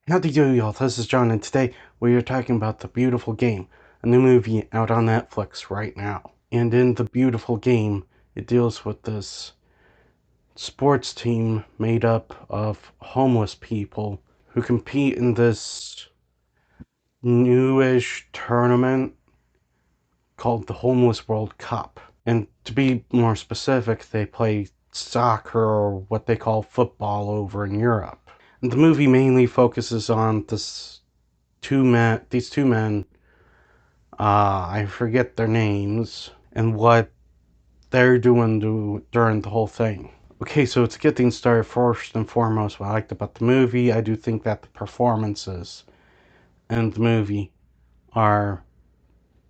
Howdy do, y'all. This is John, and today we are talking about The Beautiful Game, a new movie out on Netflix right now. And in The Beautiful Game, it deals with this sports team made up of homeless people who compete in this newish tournament called the Homeless World Cup. And to be more specific, they play soccer, or what they call football, over in Europe. And the movie mainly focuses on these two men, I forget their names, and what they're doing during the whole thing. Okay, so to get things started, first and foremost, what I liked about the movie, I do think that the performances in the movie are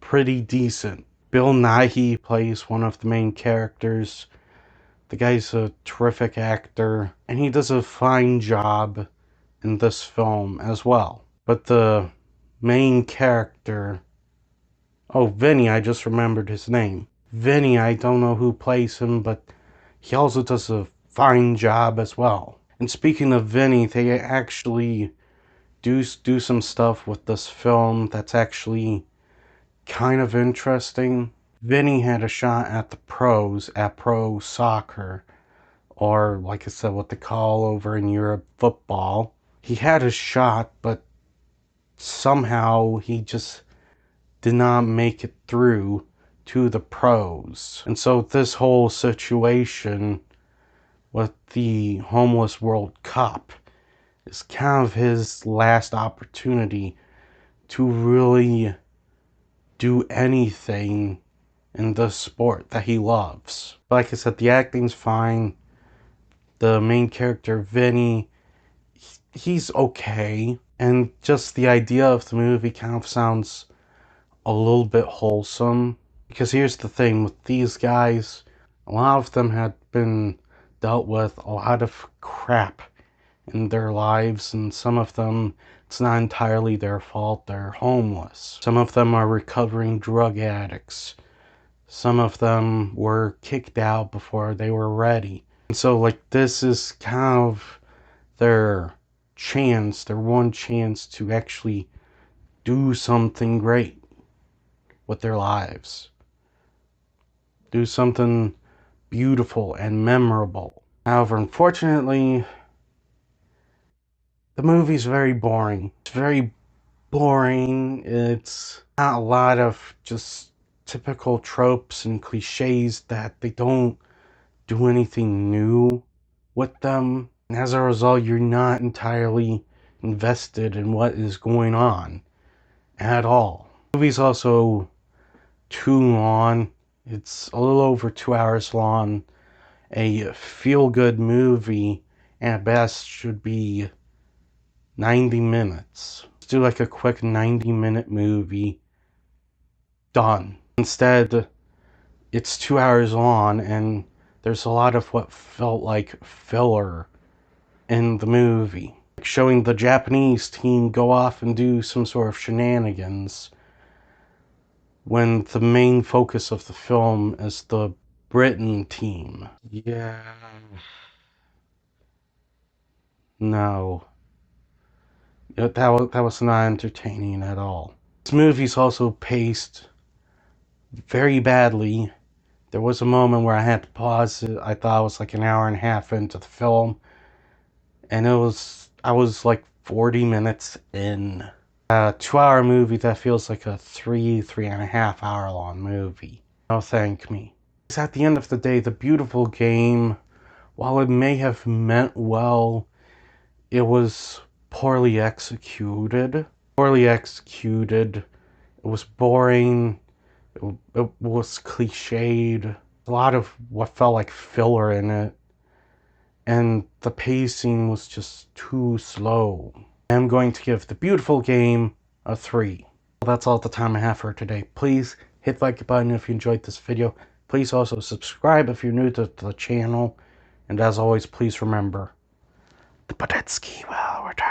pretty decent. Bill Nighy plays one of the main characters. The guy's a terrific actor, and he does a fine job in this film as well. But the main character, oh, Vinny, I just remembered his name. Vinny, I don't know who plays him, but he also does a fine job as well. And speaking of Vinny, they actually do some stuff with this film that's actually kind of interesting. Vinny had a shot at the pros, at pro soccer, or like I said, what they call over in Europe, football. He had a shot, but somehow he just did not make it through to the pros. And so this whole situation with the Homeless World Cup is kind of his last opportunity to really do anything in the sport that he loves. Like I said, the acting's fine. The main character, Vinny, he's okay. And just the idea of the movie kind of sounds a little bit wholesome. Because here's the thing with these guys, a lot of them had been dealt with a lot of crap in their lives, and some of them, it's not entirely their fault, they're homeless. Some of them are recovering drug addicts. Some of them were kicked out before they were ready. And so, like, this is kind of their chance, their one chance to actually do something great with their lives. Do something beautiful and memorable. However, unfortunately, the movie's very boring. It's very boring. It's not a lot of just typical tropes and cliches that they don't do anything new with them. And as a result, you're not entirely invested in what is going on at all. The movie's also too long. It's a little over 2 hours long. A feel-good movie at best should be 90 minutes. Let's do like a quick 90-minute movie. Done. Instead, it's 2 hours long, and there's a lot of what felt like filler in the movie. Like showing the Japanese team go off and do some sort of shenanigans, when the main focus of the film is the Britain team. Yeah. No. That was not entertaining at all. This movie's also paced very badly. There was a moment where I had to pause it. I thought I was like an hour and a half into the film, and I was like 40 minutes in. A 2 hour movie that feels like a three and a half hour long movie. Oh, thank me. Because at the end of the day, The Beautiful Game, while it may have meant well, it was poorly executed. Poorly executed. It was boring. It was cliched. A lot of what felt like filler in it. And the pacing was just too slow. I'm going to give The Beautiful Game a 3. Well, that's all the time I have for today. Please hit the like button if you enjoyed this video. Please also subscribe if you're new to the channel. And as always, please remember, the Podetsky will return.